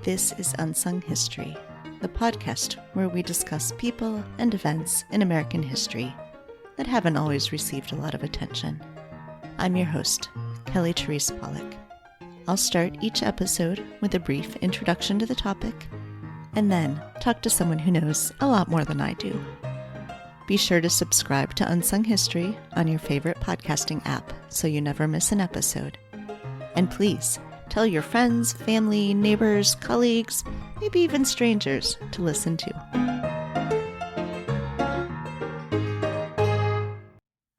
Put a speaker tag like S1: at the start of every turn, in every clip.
S1: This is Unsung History, the podcast where we discuss people and events in American history that haven't always received a lot of attention. I'm your host, Kelly Therese Pollock. I'll start each episode with a brief introduction to the topic, and then talk to someone who knows a lot more than I do. Be sure to subscribe to Unsung History on your favorite podcasting app so you never miss an episode. And please, tell your friends, family, neighbors, colleagues, maybe even strangers to listen to.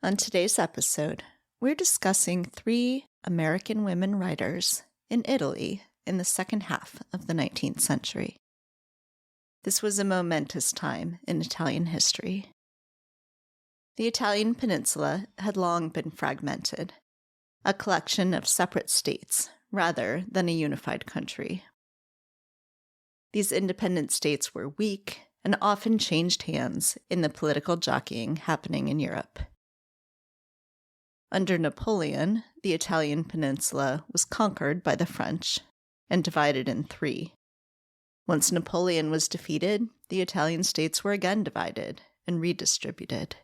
S1: On today's episode, we're discussing 3 American women writers in Italy in the second half of the 19th century. This was a momentous time in Italian history. The Italian peninsula had long been fragmented, a collection of separate states rather than a unified country. These independent states were weak and often changed hands in the political jockeying happening in Europe. Under Napoleon, the Italian peninsula was conquered by the French and divided in 3. Once Napoleon was defeated, the Italian states were again divided and redistributed.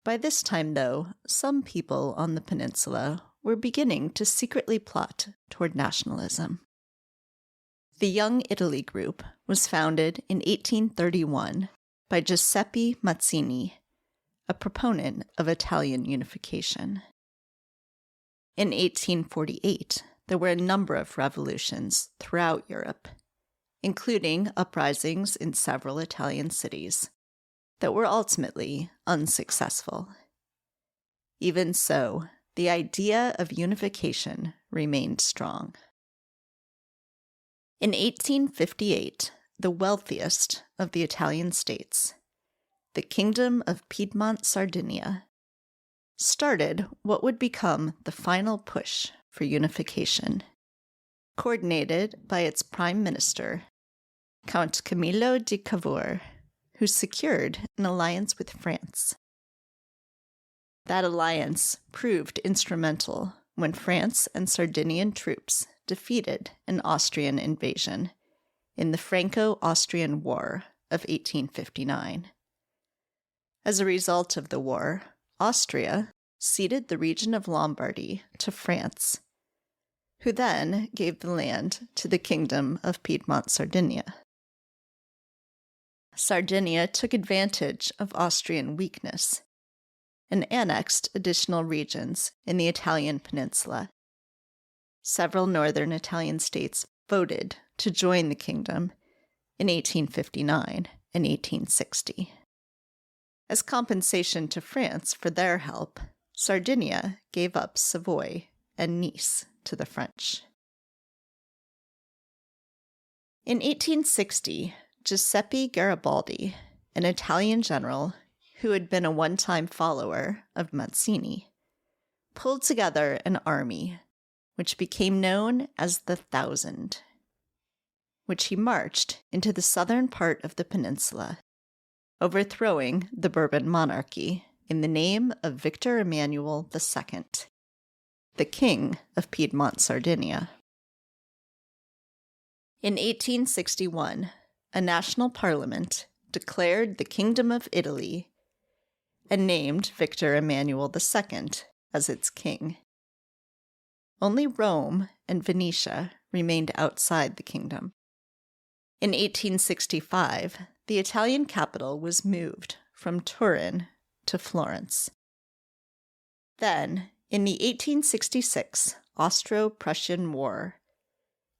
S1: By this time, though, some people on the peninsula were beginning to secretly plot toward nationalism. The Young Italy group was founded in 1831 by Giuseppe Mazzini, a proponent of Italian unification. In 1848, there were a number of revolutions throughout Europe, including uprisings in several Italian cities that were ultimately unsuccessful. Even so, the idea of unification remained strong. In 1858, the wealthiest of the Italian states, the Kingdom of Piedmont-Sardinia, started what would become the final push for unification, coordinated by its prime minister, Count Camillo di Cavour, who secured an alliance with France. That alliance proved instrumental when France and Sardinian troops defeated an Austrian invasion in the Franco-Austrian War of 1859. As a result of the war, Austria ceded the region of Lombardy to France, who then gave the land to the Kingdom of Piedmont-Sardinia. Sardinia took advantage of Austrian weakness and annexed additional regions in the Italian peninsula. Several northern Italian states voted to join the kingdom in 1859 and 1860. As compensation to France for their help, Sardinia gave up Savoy and Nice to the French. In 1860, Giuseppe Garibaldi, an Italian general who had been a one-time follower of Mazzini, pulled together an army which became known as the Thousand, which he marched into the southern part of the peninsula, overthrowing the Bourbon monarchy in the name of Victor Emmanuel II, the King of Piedmont-Sardinia. In 1861, a national parliament declared the Kingdom of Italy and named Victor Emmanuel II as its king. Only Rome and Venetia remained outside the kingdom. In 1865, the Italian capital was moved from Turin to Florence. Then, in the 1866 Austro-Prussian War,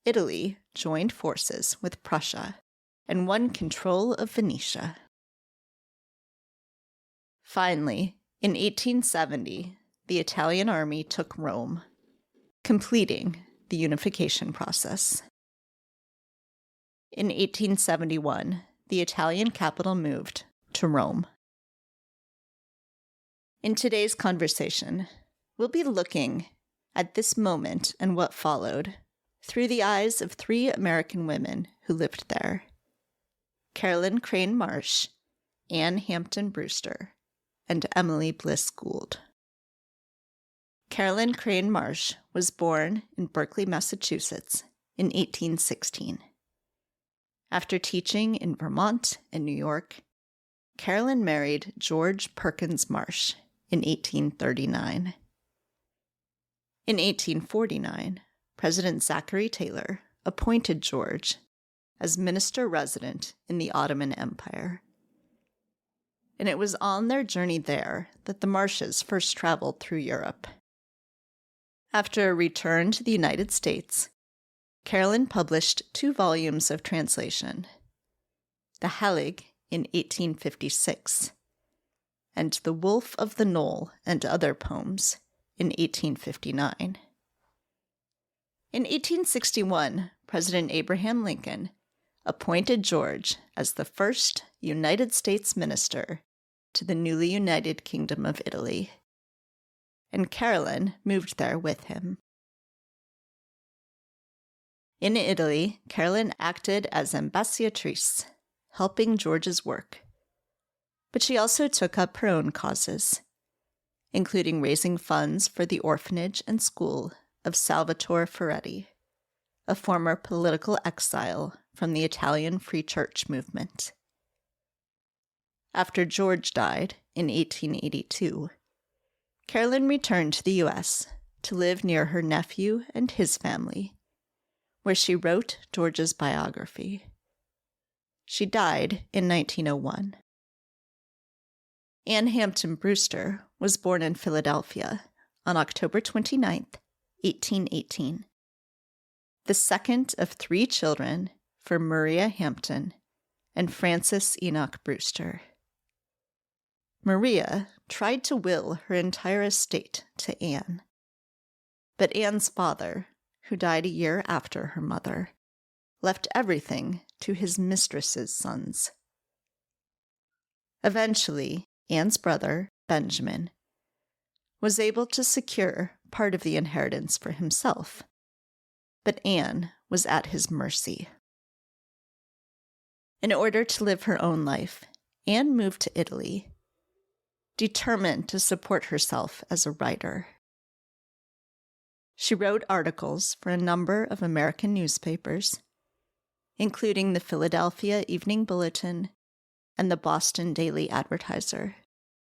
S1: Italy joined forces with Prussia and won control of Venetia. Finally, in 1870, the Italian army took Rome, completing the unification process. In 1871, the Italian capital moved to Rome. In today's conversation, we'll be looking at this moment and what followed through the eyes of 3 American women who lived there: Crane Marsh, Anne Hampton Brewster, and Emily Bliss Gould. Crane Marsh was born in Berkeley, Massachusetts in 1816. After teaching in Vermont and New York, Carolyn married George Perkins Marsh in 1839. In 1849, President Zachary Taylor appointed George as minister resident in the Ottoman Empire. And it was on their journey there that the Marshes first traveled through Europe. After a return to the United States, Carolyn published 2 volumes of translation, The Hellig in 1856, and The Wolf of the Knoll and Other Poems in 1859. In 1861, President Abraham Lincoln appointed George as the first United States minister to the newly united Kingdom of Italy, and Carolyn moved there with him. In Italy, Carolyn acted as ambassadrice, helping George's work, but she also took up her own causes, including raising funds for the orphanage and school of Salvatore Ferretti, a former political exile from the Italian Free Church movement. After George died in 1882, Carolyn returned to the U.S. to live near her nephew and his family, where she wrote George's biography. She died in 1901. Anne Hampton Brewster was born in Philadelphia on October 29, 1818, the second of 3 children for Maria Hampton and Francis Enoch Brewster. Maria tried to will her entire estate to Anne, but Anne's father, who died a year after her mother, left everything to his mistress's sons. Eventually, Anne's brother, Benjamin, was able to secure part of the inheritance for himself, but Anne was at his mercy. In order to live her own life, Anne moved to Italy, determined to support herself as a writer. She wrote articles for a number of American newspapers, including the Philadelphia Evening Bulletin and the Boston Daily Advertiser,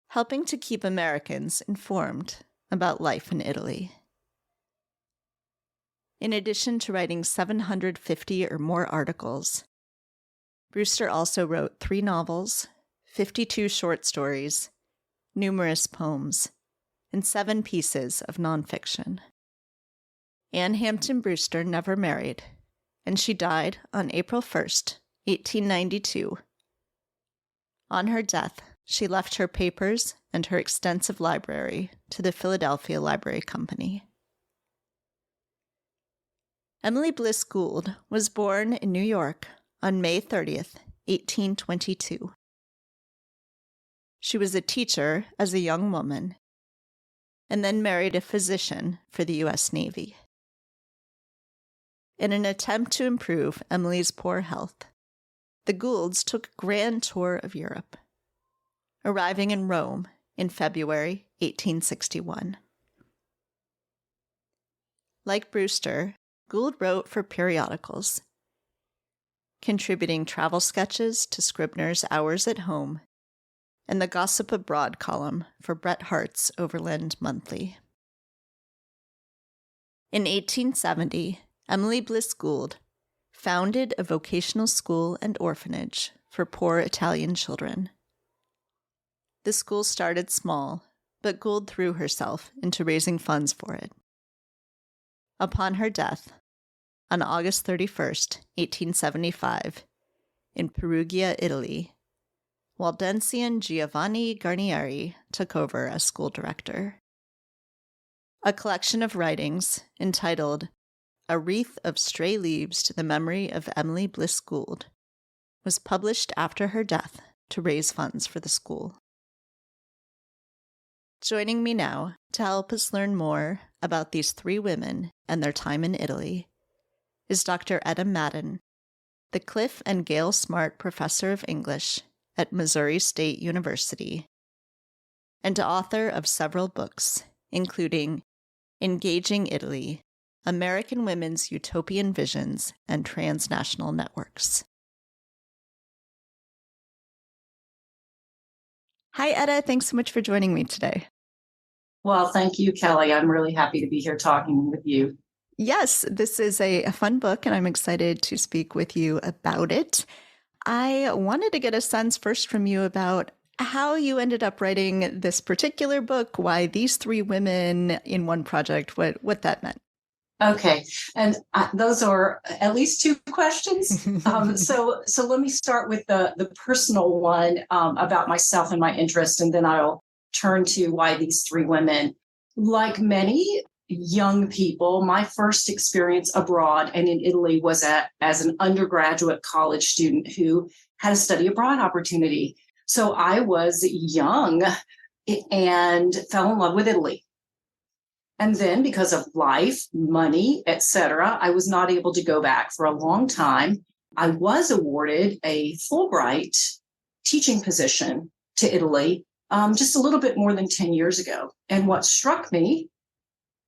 S1: helping to keep Americans informed about life in Italy. In addition to writing 750 or more articles, Brewster also wrote 3 novels, 52 short stories, numerous poems, and 7 pieces of nonfiction. Anne Hampton Brewster never married, and she died on April 1st, 1892. On her death, she left her papers and her extensive library to the Philadelphia Library Company. Emily Bliss Gould was born in New York on May 30th, 1822. She was a teacher as a young woman, and then married a physician for the U.S. Navy. In an attempt to improve Emily's poor health, the Goulds took a grand tour of Europe, arriving in Rome in February 1861. Like Brewster, Gould wrote for periodicals, contributing travel sketches to Scribner's Hours at Home and the Gossip Abroad column for Bret Harte's Overland Monthly. In 1870, Emily Bliss Gould founded a vocational school and orphanage for poor Italian children. The school started small, but Gould threw herself into raising funds for it. Upon her death, on August 31st, 1875, in Perugia, Italy, Waldensian Giovanni Garnieri took over as school director. A collection of writings entitled A Wreath of Stray Leaves to the Memory of Emily Bliss Gould was published after her death to raise funds for the school. Joining me now to help us learn more about these 3 women and their time in Italy is Dr. Etta Madden, the Clif and Gail Smart Professor of English at Missouri State University, and author of several books, including Engaging Italy, American Women's Utopian Visions and Transnational Networks. Hi, Etta. Thanks so much for joining me today.
S2: Well, thank you, Kelly. I'm really happy to be here talking with you.
S1: Yes, this is a fun book, and I'm excited to speak with you about it. I wanted to get a sense first from you about how you ended up writing this particular book, why these three women in one project, what that meant.
S2: Okay, and those are at least two questions. So let me start with the personal one about myself and my interest, and then I'll turn to why these three women. Like many young people, my first experience abroad and in Italy was as an undergraduate college student who had a study abroad opportunity. So I was young and fell in love with Italy. And then because of life, money, etc., I was not able to go back for a long time. I was awarded a Fulbright teaching position to Italy just a little bit more than 10 years ago. And what struck me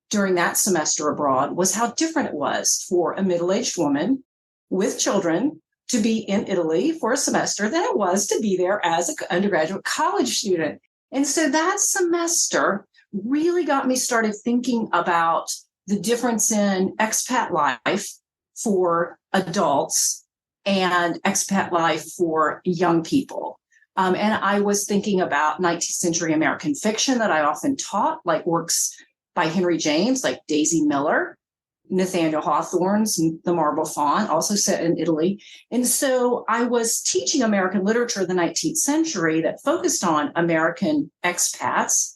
S2: during that semester abroad was how different it was for a middle-aged woman with children to be in Italy for a semester than it was to be there as an undergraduate college student. And so that semester really got me started thinking about the difference in expat life for adults and expat life for young people. And I was thinking about 19th century American fiction that I often taught, like works by Henry James, like Daisy Miller, Nathaniel Hawthorne's The Marble Faun, also set in Italy. And so I was teaching American literature of the 19th century that focused on American expats.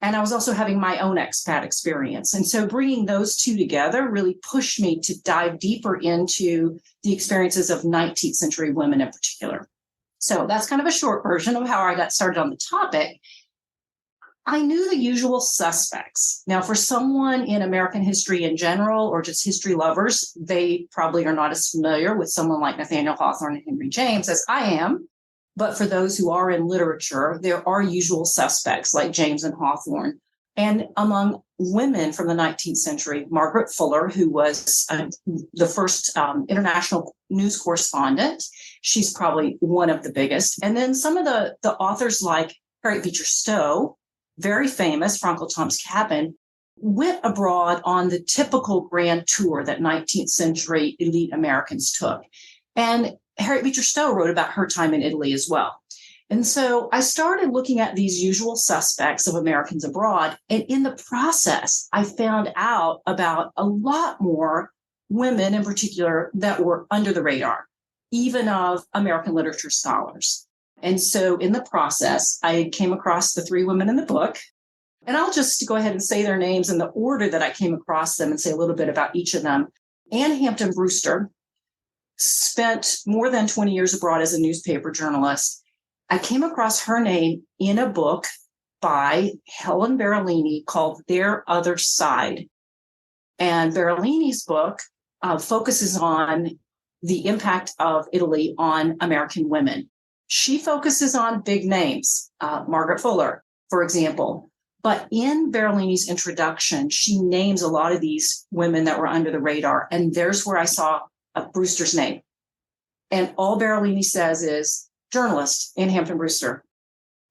S2: And I was also having my own expat experience. And so bringing those two together really pushed me to dive deeper into the experiences of 19th century women in particular. So that's kind of a short version of how I got started on the topic. I knew the usual suspects. Now, for someone in American history in general, or just history lovers, they probably are not as familiar with someone like Nathaniel Hawthorne and Henry James as I am. But for those who are in literature, there are usual suspects like James and Hawthorne. And among women from the 19th century, Margaret Fuller, who was the first international news correspondent, she's probably one of the biggest. And then some of the authors like Harriet Beecher Stowe, very famous, Franklin Tom's Cabin, went abroad on the typical grand tour that 19th century elite Americans took. And Harriet Beecher Stowe wrote about her time in Italy as well. And so I started looking at these usual suspects of Americans abroad. And in the process, I found out about a lot more women in particular that were under the radar, even of American literature scholars. And so in the process, I came across the three women in the book. And I'll just go ahead and say their names in the order that I came across them and say a little bit about each of them. Anne Hampton Brewster spent more than 20 years abroad as a newspaper journalist. I came across her name in a book by Helen Berolini called Their Other Side. And Berolini's book focuses on the impact of Italy on American women. She focuses on big names, Margaret Fuller, for example. But in Berolini's introduction, she names a lot of these women that were under the radar. And there's where I saw Brewster's name. And all Berolini says is journalist Anne Hampton Brewster.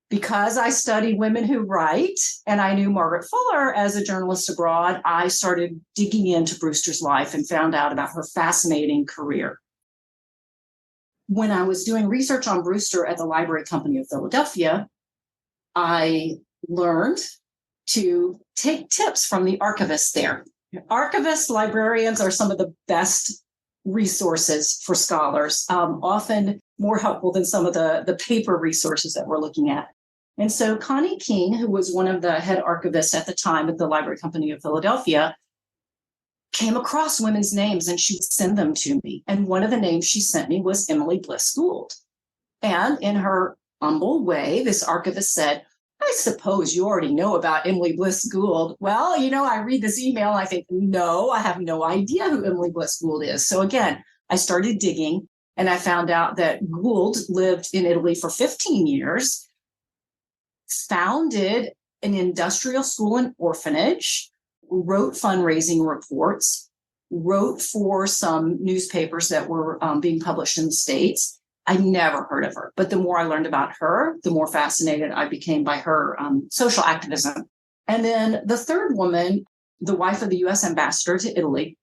S2: Because I study women who write and I knew Margaret Fuller as a journalist abroad, I started digging into Brewster's life and found out about her fascinating career. When I was doing research on Brewster at the Library Company of Philadelphia, I learned to take tips from the archivists there. Archivists, librarians are some of the best resources for scholars, often more helpful than some of the paper resources that we're looking at. And so Connie King, who was one of the head archivists at the time at the Library Company of Philadelphia, came across women's names and she'd send them to me. And one of the names she sent me was Emily Bliss Gould. And in her humble way, this archivist said, I suppose you already know about Emily Bliss Gould. Well, I read this email and I think, no, I have no idea who Emily Bliss Gould is. So again, I started digging and I found out that Gould lived in Italy for 15 years, founded an industrial school and orphanage, wrote fundraising reports, wrote for some newspapers that were being published in the States. I never heard of her, but the more I learned about her, the more fascinated I became by her social activism. And then the third woman, the wife of the U.S. ambassador to Italy,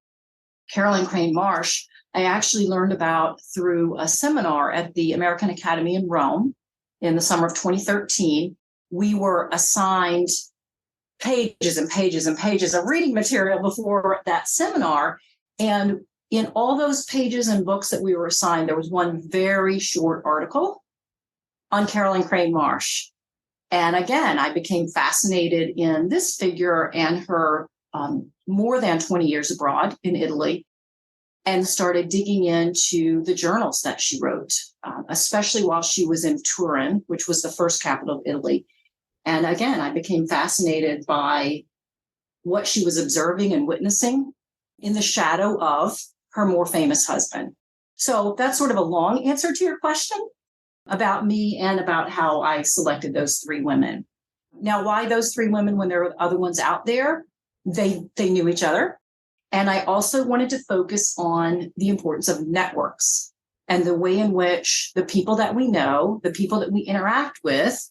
S2: Crane Marsh, I actually learned about through a seminar at the American Academy in Rome in the summer of 2013. We were assigned pages and pages and pages of reading material before that seminar. And in all those pages and books that we were assigned, there was one very short article on Crane Marsh. And again, I became fascinated in this figure and her more than 20 years abroad in Italy, and started digging into the journals that she wrote, especially while she was in Turin, which was the first capital of Italy. And again, I became fascinated by what she was observing and witnessing in the shadow of her more famous husband. So that's sort of a long answer to your question about me and about how I selected those three women. Now, why those three women when there were other ones out there? They knew each other. And I also wanted to focus on the importance of networks and the way in which the people that we know, the people that we interact with,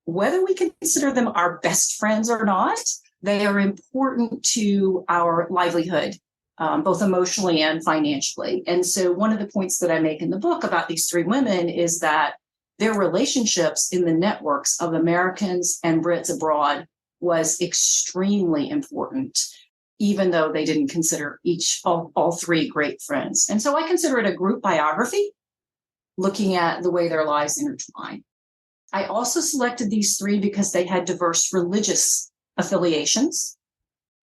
S2: whether we consider them our best friends or not, they are important to our livelihood, both emotionally and financially. And so one of the points that I make in the book about these three women is that their relationships in the networks of Americans and Brits abroad was extremely important, even though they didn't consider all three great friends. And so I consider it a group biography, looking at the way their lives intertwine. I also selected these three because they had diverse religious affiliations,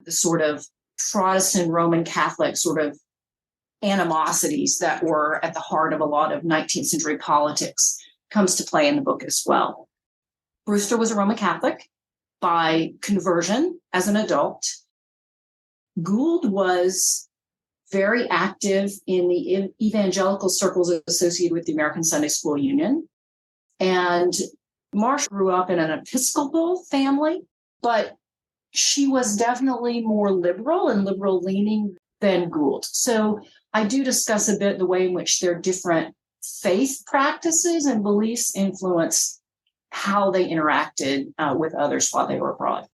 S2: the sort of Protestant Roman Catholic sort of animosities that were at the heart of a lot of 19th century politics comes to play in the book as well. Brewster was a Roman Catholic by conversion as an adult. Gould was very active in the evangelical circles associated with the American Sunday School Union. And Marsh grew up in an Episcopal family, but she was definitely more liberal and liberal leaning than Gould. So I do discuss a bit the way in which their different faith practices and beliefs influenced how they interacted with others while they were abroad.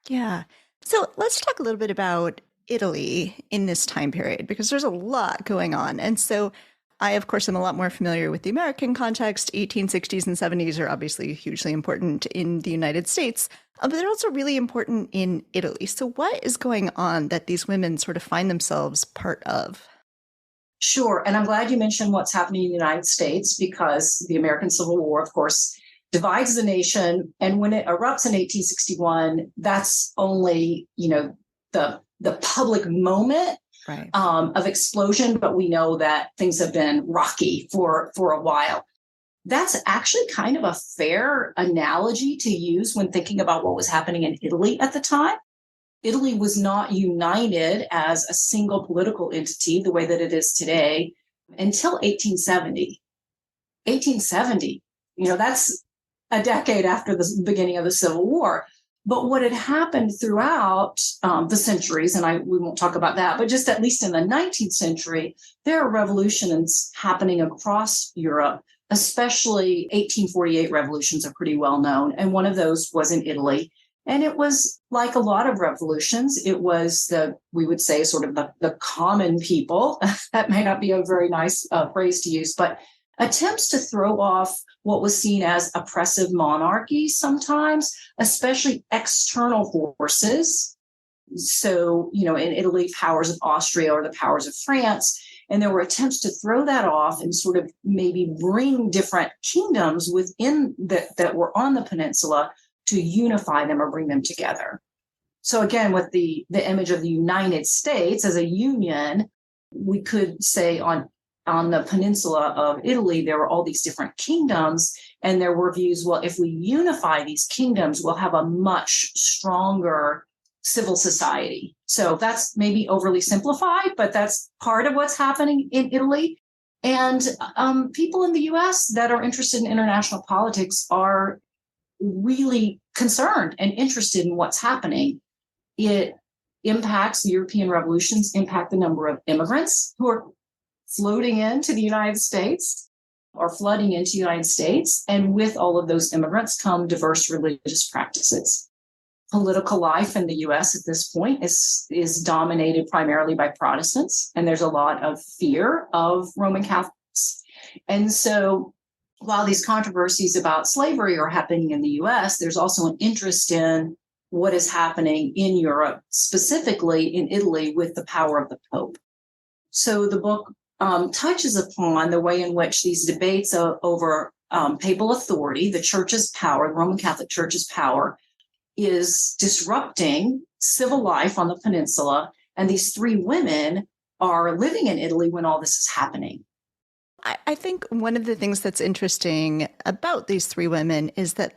S1: Yeah. So let's talk a little bit about Italy in this time period, because there's a lot going on. And so I, of course, am a lot more familiar with the American context. 1860s and 70s are obviously hugely important in the United States, but they're also really important in Italy. So what is going on that these women sort of find themselves part of?
S2: Sure. And I'm glad you mentioned what's happening in the United States, because the American Civil War, of course, divides the nation. And when it erupts in 1861, that's only, the public moment
S1: right.
S2: Of explosion, but we know that things have been rocky for a while. That's actually kind of a fair analogy to use when thinking about what was happening in Italy at the time. Italy was not united as a single political entity the way that it is today until 1870. 1870, that's a decade after the beginning of the Civil War. But what had happened throughout the centuries, and we won't talk about that, but just at least in the 19th century, there are revolutions happening across Europe, especially 1848 revolutions are pretty well known. And one of those was in Italy. And it was like a lot of revolutions. It was we would say sort of the common people. That may not be a very nice phrase to use, but attempts to throw off what was seen as oppressive monarchies sometimes, especially external forces. So, in Italy, powers of Austria or the powers of France. And there were attempts to throw that off and sort of maybe bring different kingdoms within that were on the peninsula to unify them or bring them together. So again, with the image of the United States as a union, we could say on the peninsula of Italy, there were all these different kingdoms, and there were views, well, if we unify these kingdoms, we'll have a much stronger civil society. So that's maybe overly simplified, but that's part of what's happening in Italy. And people in the US that are interested in international politics are really concerned and interested in what's happening. It impacts, the European revolutions impact the number of immigrants who are floating into the United States or flooding into the United States. And with all of those immigrants come diverse religious practices. Political life in the US at this point is dominated primarily by Protestants, and there's a lot of fear of Roman Catholics. And so while these controversies about slavery are happening in the US, there's also an interest in what is happening in Europe, specifically in Italy, with the power of the Pope. So the book touches upon the way in which these debates over papal authority, the church's power, the Roman Catholic Church's power, is disrupting civil life on the peninsula. And these three women are living in Italy when all this is happening.
S1: I think one of the things that's interesting about these three women is that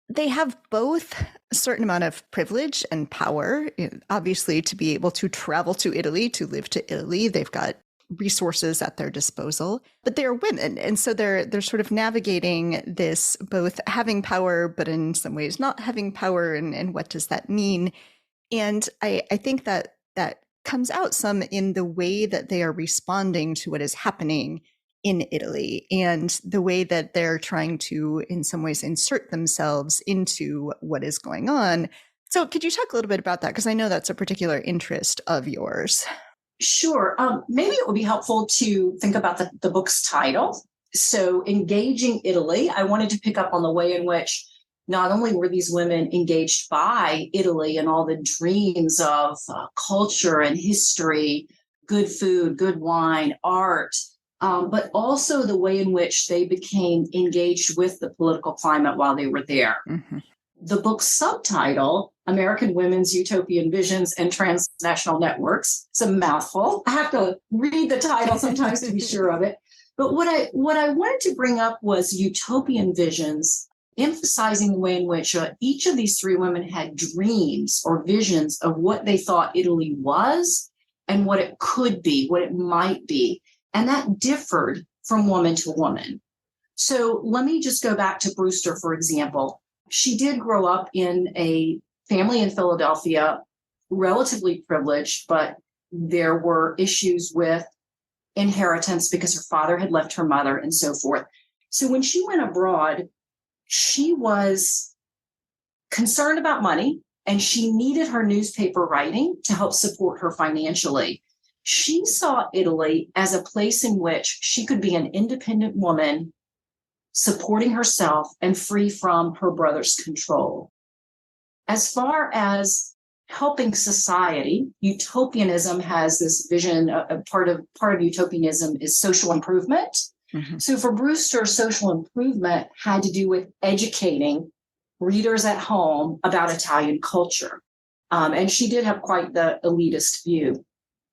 S1: they have both a certain amount of privilege and power, obviously, to be able to travel to Italy, to live to Italy. They've got resources at their disposal, but they're women. And so they're sort of navigating this, both having power, but in some ways not having power. And what does that mean? And I think that comes out some in the way that they are responding to what is happening in Italy and the way that they're trying to, in some ways, insert themselves into what is going on. So could you talk a little bit about that? Because I know that's a particular interest of yours.
S2: Sure. Maybe it would be helpful to think about the book's title. So Engaging Italy, I wanted to pick up on the way in which not only were these women engaged by Italy and all the dreams of culture and history, good food, good wine, art, but also the way in which they became engaged with the political climate while they were there. Mm-hmm. The book's subtitle, American Women's Utopian Visions and Transnational Networks, it's a mouthful. I have to read the title sometimes to be sure of it. But what I wanted to bring up was utopian visions, emphasizing the way in which each of these three women had dreams or visions of what they thought Italy was and what it could be, what it might be. And that differed from woman to woman. So let me just go back to Brewster, for example. She did grow up in a family in Philadelphia, relatively privileged, but there were issues with inheritance because her father had left her mother and so forth. So when she went abroad, she was concerned about money and she needed her newspaper writing to help support her financially. She saw Italy as a place in which she could be an independent woman, supporting herself and free from her brother's control. As far as helping society, utopianism has this vision. Part of utopianism is social improvement. Mm-hmm. So for Brewster, social improvement had to do with educating readers at home about Italian culture. And she did have quite the elitist view.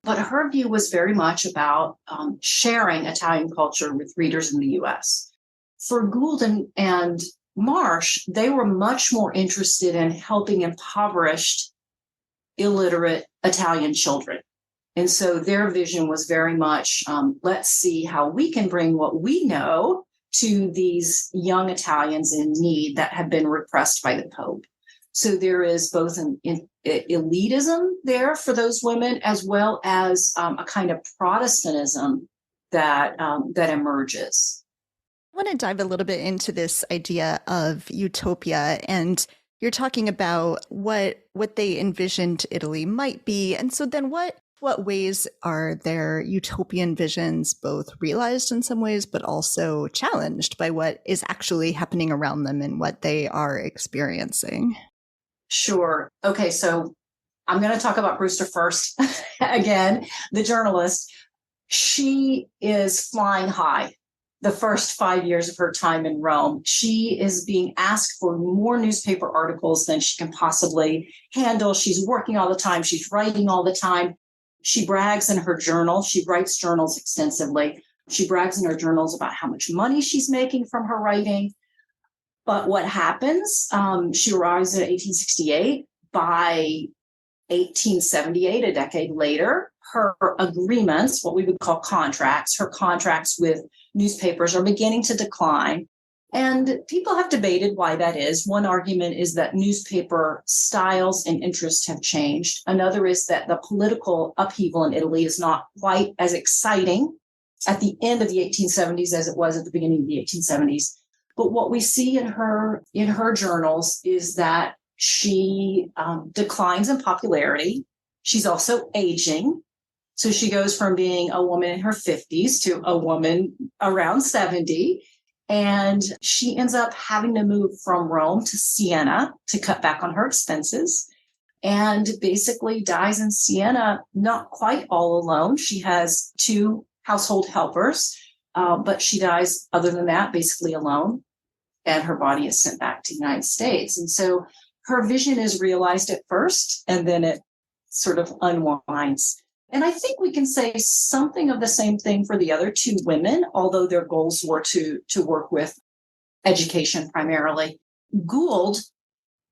S2: But her view was very much about sharing Italian culture with readers in the U.S. For Gould and Marsh, they were much more interested in helping impoverished, illiterate Italian children. And so their vision was very much, let's see how we can bring what we know to these young Italians in need that have been repressed by the Pope. So there is both an elitism there for those women, as well as a kind of Protestantism that emerges.
S1: I want to dive a little bit into this idea of utopia, and you're talking about what they envisioned Italy might be. And so then what ways are their utopian visions both realized in some ways, but also challenged by what is actually happening around them and what they are experiencing?
S2: Sure. Okay, so I'm going to talk about Brewster first. Again, the journalist. She is flying high the first 5 years of her time in Rome. She is being asked for more newspaper articles than she can possibly handle. She's working all the time. She's writing all the time. She brags in her journal. She writes journals extensively. She brags in her journals about how much money she's making from her writing. But what happens? She arrives in 1868. By 1878, a decade later, her agreements, what we would call contracts, her contracts with newspapers are beginning to decline. And people have debated why that is. One argument is that newspaper styles and interests have changed. Another is that the political upheaval in Italy is not quite as exciting at the end of the 1870s as it was at the beginning of the 1870s. But what we see in her journals is that she declines in popularity. She's also aging. So she goes from being a woman in her 50s to a woman around 70. And she ends up having to move from Rome to Siena to cut back on her expenses, and basically dies in Siena, not quite all alone. She has 2 household helpers, but she dies, other than that, basically alone. And her body is sent back to the United States. And so her vision is realized at first, and then it sort of unwinds. And I think we can say something of the same thing for the other 2 women, although their goals were to work with education primarily. Gould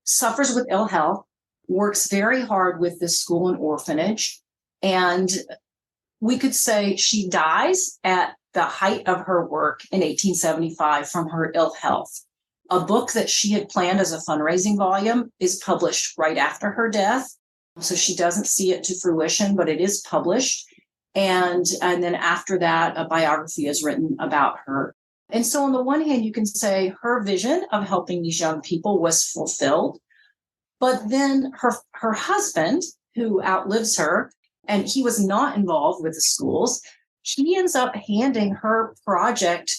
S2: suffers with ill health, works very hard with this school and orphanage, and we could say she dies at the height of her work in 1875 from her ill health. A book that she had planned as a fundraising volume is published right after her death. So she doesn't see it to fruition, but it is published. And then after that, a biography is written about her. And so on the one hand, you can say her vision of helping these young people was fulfilled. But then her husband, who outlives her, and he was not involved with the schools, he ends up handing her project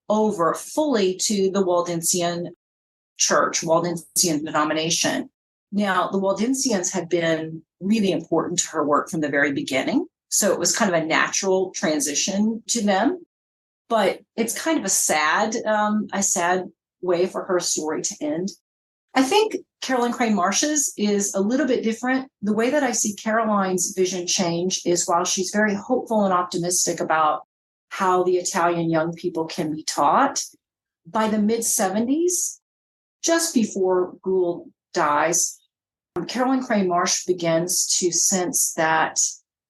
S2: over fully to the Waldensian church, Waldensian denomination. Now, the Waldensians had been really important to her work from the very beginning. So it was kind of a natural transition to them. But it's kind of a sad way for her story to end. I think Caroline Crane Marsh's is a little bit different. The way that I see Caroline's vision change is while she's very hopeful and optimistic about how the Italian young people can be taught, by the mid-70s, just before Gould dies, Caroline Crane Marsh begins to sense that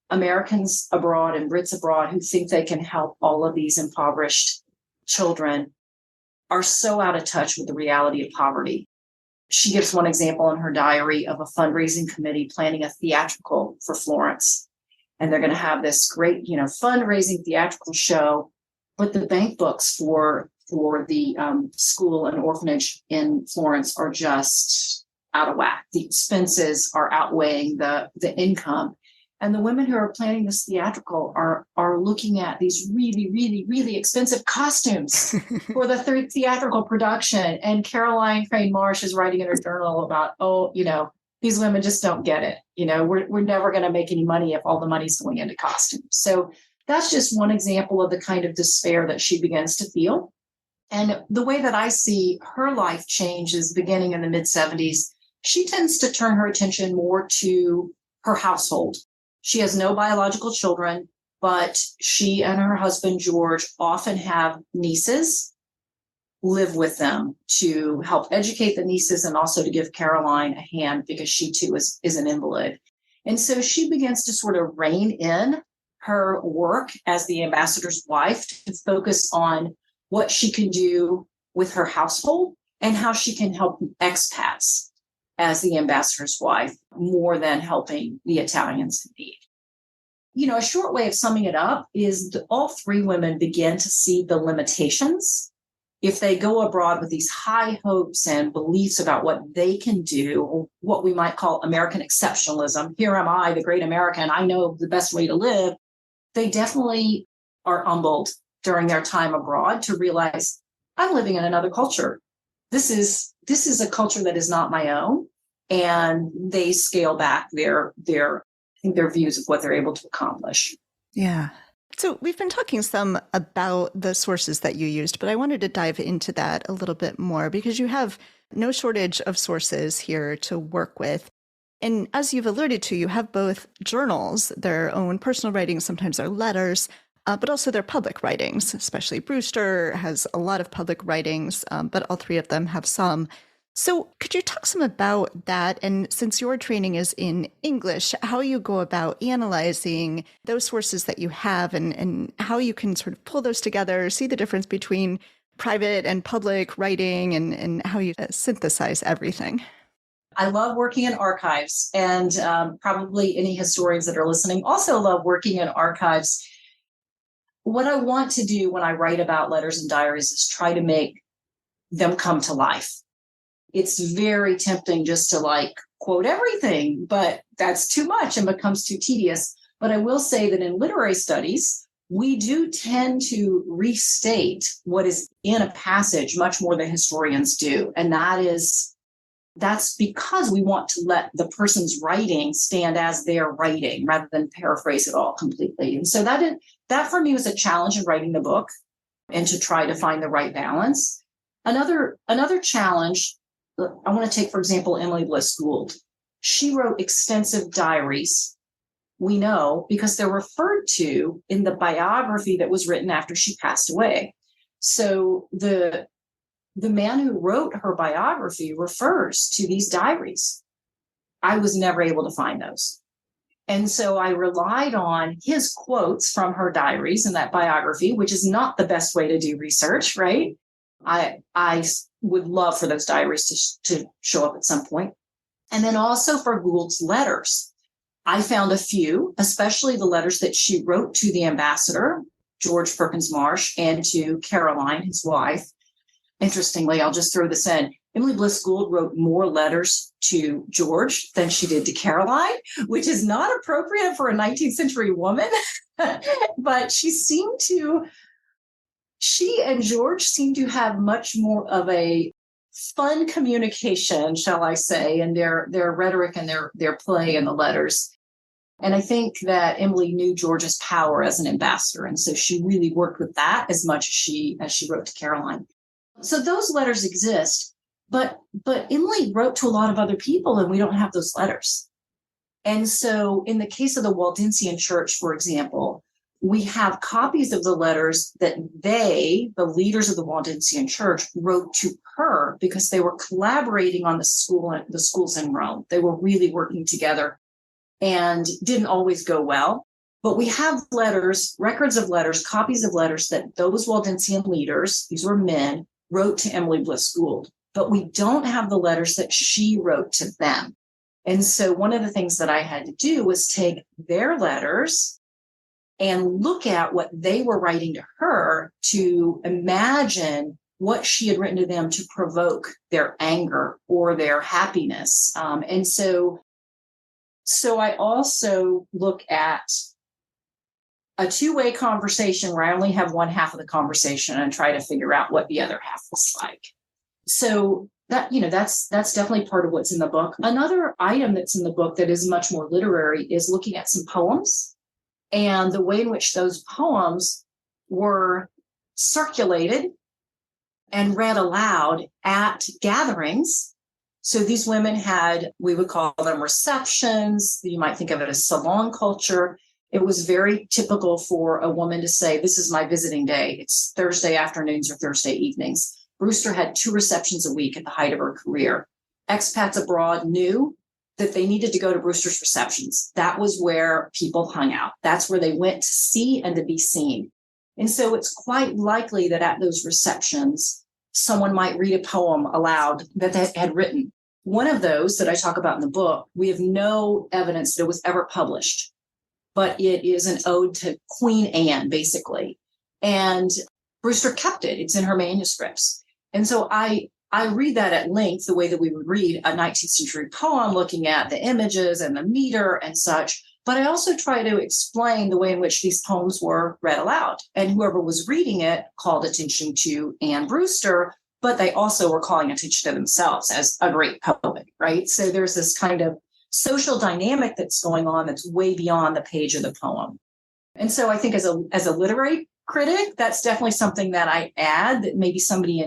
S2: Americans abroad and Brits abroad who think they can help all of these impoverished children are so out of touch with the reality of poverty. She gives one example in her diary of a fundraising committee planning a theatrical for Florence. And they're going to have this great, fundraising theatrical show, but the bank books for the school and orphanage in Florence are just out of whack. The expenses are outweighing the income. And the women who are planning this theatrical are looking at these really, really, really expensive costumes for the theatrical production. And Caroline Crane Marsh is writing in her journal about, these women just don't get it. We're never going to make any money if all the money's going into costumes. So that's just one example of the kind of despair that she begins to feel. And the way that I see her life change is beginning in the mid-70s. She tends to turn her attention more to her household. She has no biological children, but she and her husband, George, often have nieces live with them to help educate the nieces and also to give Caroline a hand because she too is an invalid. And so she begins to sort of rein in her work as the ambassador's wife to focus on what she can do with her household and how she can help expats as the ambassador's wife more than helping the Italians in need. A short way of summing it up is that all 3 women begin to see the limitations if they go abroad with these high hopes and beliefs about what they can do, or what we might call American exceptionalism. Here am I, the great American. I know the best way to live. They definitely are humbled during their time abroad to realize I'm living in another culture. This is a culture that is not my own, and they scale back their views of what they're able to accomplish.
S1: Yeah. So we've been talking some about the sources that you used, but I wanted to dive into that a little bit more because you have no shortage of sources here to work with. And as you've alluded to, you have both journals, their own personal writings, sometimes they're letters, but also their public writings, especially Brewster has a lot of public writings, but all 3 of them have some. So could you talk some about that? And since your training is in English, how you go about analyzing those sources that you have and how you can sort of pull those together, see the difference between private and public writing and how you synthesize everything.
S2: I love working in archives, and probably any historians that are listening also love working in archives. What I want to do when I write about letters and diaries is try to make them come to life. It's very tempting just to quote everything, but that's too much and becomes too tedious. But I will say that in literary studies, we do tend to restate what is in a passage much more than historians do. And that's because we want to let the person's writing stand as their writing rather than paraphrase it all completely. And so that for me was a challenge in writing the book and to try to find the right balance. Another challenge, I want to take, for example, Emily Bliss Gould. She wrote extensive diaries, we know, because they're referred to in the biography that was written after she passed away. So the man who wrote her biography refers to these diaries. I was never able to find those. And so I relied on his quotes from her diaries in that biography, which is not the best way to do research, right? I would love for those diaries to show up at some point. And then also for Gould's letters. I found a few, especially the letters that she wrote to the ambassador, George Perkins Marsh, and to Caroline, his wife. Interestingly, I'll just throw this in. Emily Bliss Gould wrote more letters to George than she did to Caroline, which is not appropriate for a 19th century woman. But she and George seemed to have much more of a fun communication, shall I say, in their rhetoric and their play in the letters. And I think that Emily knew George's power as an ambassador. And so she really worked with that as much as she wrote to Caroline. So those letters exist, but Emily wrote to a lot of other people, and we don't have those letters. And so in the case of the Waldensian Church, for example, we have copies of the letters that the leaders of the Waldensian Church, wrote to her because they were collaborating on the schools in Rome. They were really working together and didn't always go well. But we have letters, records of letters, copies of letters that those Waldensian leaders, these were men, wrote to Emily Bliss Gould. But we don't have the letters that she wrote to them. And so one of the things that I had to do was take their letters and look at what they were writing to her to imagine what she had written to them to provoke their anger or their happiness. And so I also look at a two-way conversation where I only have one half of the conversation and try to figure out what the other half was like. So that's definitely part of what's in the book. Another item that's in the book that is much more literary is looking at some poems and the way in which those poems were circulated and read aloud at gatherings. So these women had, we would call them receptions. You might think of it as salon culture. It was very typical for a woman to say, this is my visiting day. It's Thursday afternoons or Thursday evenings. Brewster had 2 receptions a week at the height of her career. Expats abroad knew that they needed to go to Brewster's receptions. That was where people hung out. That's where they went to see and to be seen. And so it's quite likely that at those receptions, someone might read a poem aloud that they had written. One of those that I talk about in the book, we have no evidence that it was ever published, but it is an ode to Queen Anne, basically. And Brewster kept it. It's in her manuscripts. And so I read that at length, the way that we would read a 19th century poem, looking at the images and the meter and such. But I also try to explain the way in which these poems were read aloud. And whoever was reading it called attention to Anne Brewster, but they also were calling attention to themselves as a great poet, right? So there's this kind of social dynamic that's going on that's way beyond the page of the poem. And so I think as a literary critic, that's definitely something that I add that maybe somebody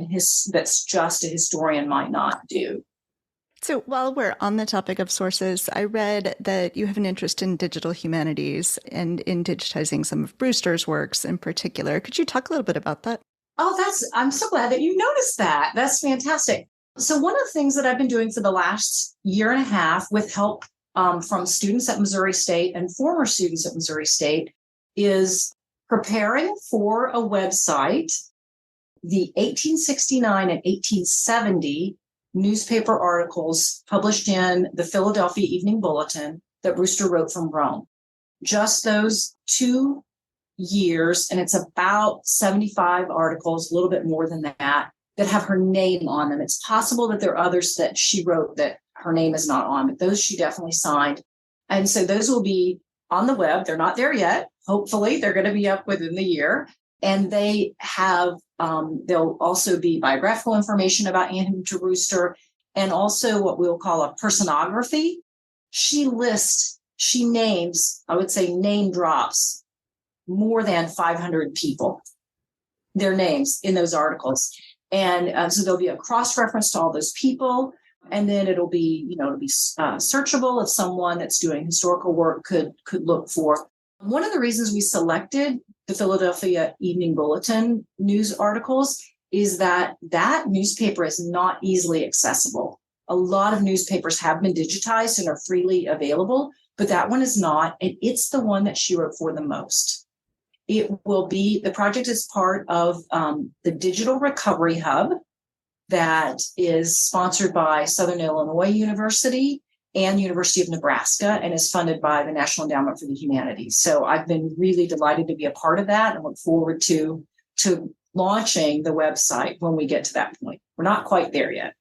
S2: that's just a historian might not do.
S1: So while we're on the topic of sources, I read that you have an interest in digital humanities and in digitizing some of Brewster's works in particular. Could you talk a little bit about that?
S2: Oh, I'm so glad that you noticed that. That's fantastic. So one of the things that I've been doing for the last year and a half with help from students at Missouri State and former students at Missouri State is preparing for a website the 1869 and 1870 newspaper articles published in the Philadelphia Evening Bulletin that Brewster wrote from Rome. Just those 2 years, and it's about 75 articles, a little bit more than that have her name on them. It's possible that there are others that she wrote that her name is not on, but those she definitely signed. And so those will be on the web. They're not there yet. Hopefully they're going to be up within the year. And they have, there'll also be biographical information about Anne Hampton Brewster, and also what we'll call a personography. She names, I would say name drops more than 500 people, their names in those articles. And so there'll be a cross-reference to all those people. And then it'll be searchable if someone that's doing historical work could look for. One of the reasons we selected the Philadelphia Evening Bulletin news articles is that newspaper is not easily accessible. A lot of newspapers have been digitized and are freely available, but that one is not. And it's the one that she wrote for the most. The project is part of the Digital Recovery Hub that is sponsored by Southern Illinois University and University of Nebraska and is funded by the National Endowment for the Humanities. So I've been really delighted to be a part of that and look forward to launching the website when we get to that point. We're not quite there yet.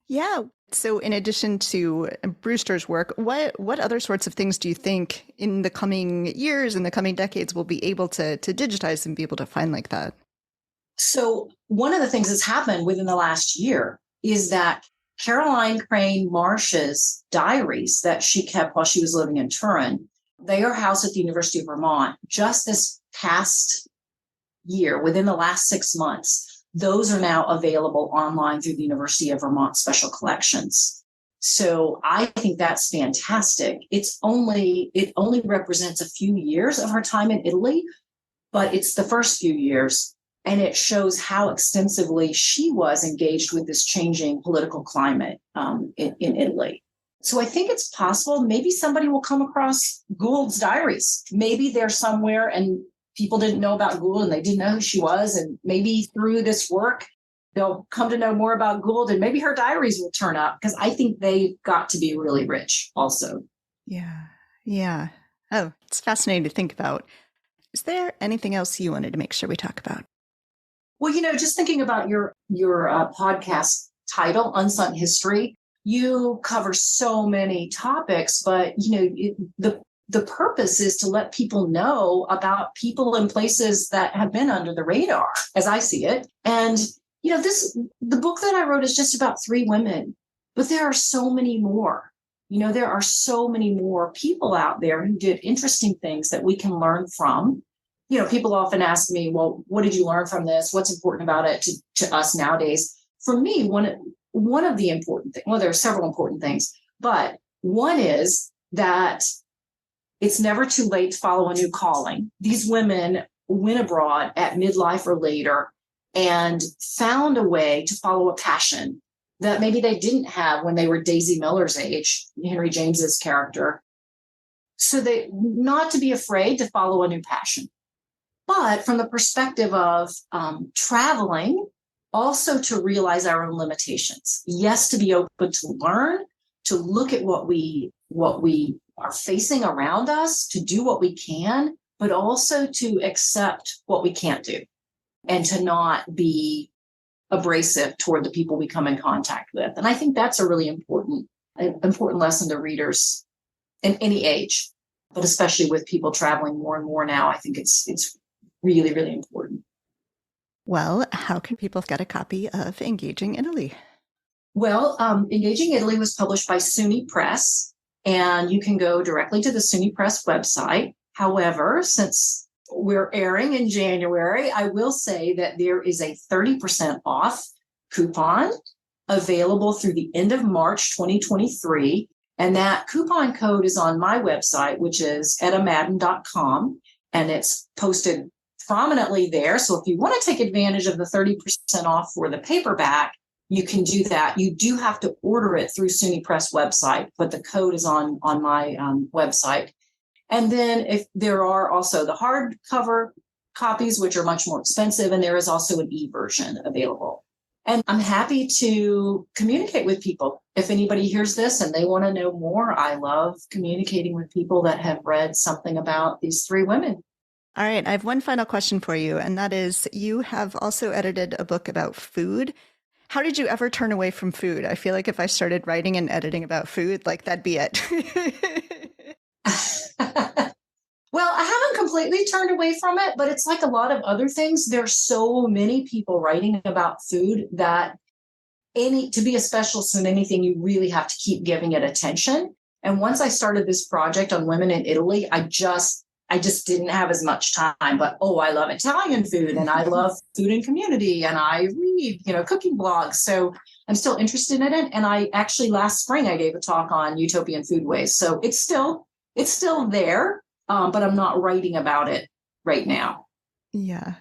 S1: Yeah. So in addition to Brewster's work, what other sorts of things do you think in the coming years, in the coming decades, we'll be able to digitize and be able to find like that?
S2: So one of the things that's happened within the last year is that Caroline Crane Marsh's diaries that she kept while she was living in Turin, they are housed at the University of Vermont. Just this past year, within the last 6 months, those are now available online through the University of Vermont Special Collections. So I think that's fantastic. It only represents a few years of her time in Italy, but it's the first few years. And it shows how extensively she was engaged with this changing political climate in Italy. So I think it's possible maybe somebody will come across Gould's diaries. Maybe they're somewhere and people didn't know about Gould and they didn't know who she was. And maybe through this work, they'll come to know more about Gould and maybe her diaries will turn up, because I think they've got to be really rich also.
S1: Yeah. Yeah. Oh, it's fascinating to think about. Is there anything else you wanted to make sure we talk about?
S2: Well, just thinking about your podcast title, Unsung History, you cover so many topics, but the purpose is to let people know about people and places that have been under the radar, as I see it. And the book that I wrote is just about 3 women, but there are so many more. There are so many more people out there who did interesting things that we can learn from. People often ask me, well, what did you learn from this? What's important about it to us nowadays? For me, one of the important things, well, there are several important things, but one is that it's never too late to follow a new calling. These women went abroad at midlife or later and found a way to follow a passion that maybe they didn't have when they were Daisy Miller's age, Henry James's character. So not to be afraid to follow a new passion. But from the perspective of traveling, also to realize our own limitations. Yes, to be open to learn, to look at what we are facing around us, to do what we can, but also to accept what we can't do and to not be abrasive toward the people we come in contact with. And I think that's a really important lesson to readers in any age, but especially with people traveling more and more now. I think it's really, really important.
S1: Well, how can people get a copy of Engaging Italy?
S2: Well, Engaging Italy was published by SUNY Press, and you can go directly to the SUNY Press website. However, since we're airing in January, I will say that there is a 30% off coupon available through the end of March 2023. And that coupon code is on my website, which is ettamadden.com, and it's posted prominently there. So if you want to take advantage of the 30% off for the paperback, you can do that. You do have to order it through SUNY Press website, but the code is on my website. And then if there are also the hardcover copies, which are much more expensive, and there is also an e-version available. And I'm happy to communicate with people. If anybody hears this and they want to know more, I love communicating with people that have read something about these three women.
S1: All right, I have one final question for you, and that is, you have also edited a book about food. How did you ever turn away from food? I feel like if I started writing and editing about food, like that'd be it.
S2: Well, I haven't completely turned away from it, but it's like a lot of other things. There's so many people writing about food that to be a specialist in anything, you really have to keep giving it attention. And once I started this project on women in Italy, I just didn't have as much time. But I love Italian food, and I love food and community, and I read, cooking blogs. So I'm still interested in it. And I actually last spring I gave a talk on utopian food waste. So it's still there. But I'm not writing about it right now.
S1: Yeah.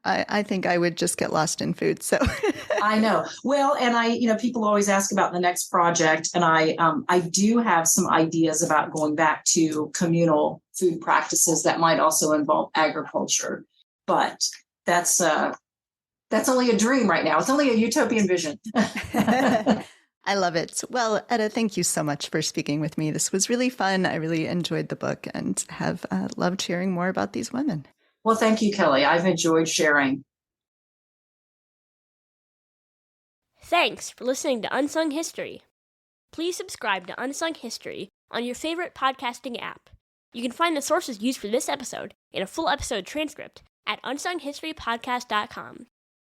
S1: I think I would just get lost in food. So
S2: I know. Well, and people always ask about the next project, and I do have some ideas about going back to communal food practices that might also involve agriculture. But that's only a dream right now. It's only a utopian vision.
S1: I love it. Well, Etta, thank you so much for speaking with me. This was really fun. I really enjoyed the book and have loved hearing more about these women.
S2: Well, thank you, Kelly. I've enjoyed sharing.
S3: Thanks for listening to Unsung History. Please subscribe to Unsung History on your favorite podcasting app. You can find the sources used for this episode in a full episode transcript at unsunghistorypodcast.com.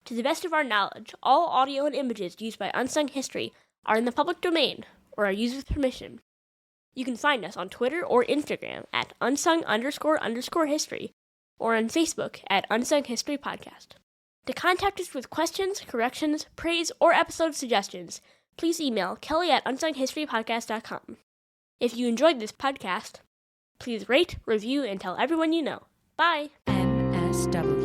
S3: To the best of our knowledge, all audio and images used by Unsung History are in the public domain or are used with permission. You can find us on Twitter or Instagram at unsung__history or on Facebook at Unsung History Podcast. To contact us with questions, corrections, praise, or episode suggestions, please email Kelly at unsunghistorypodcast.com. If you enjoyed this podcast, please rate, review, and tell everyone you know. Bye!
S4: MSW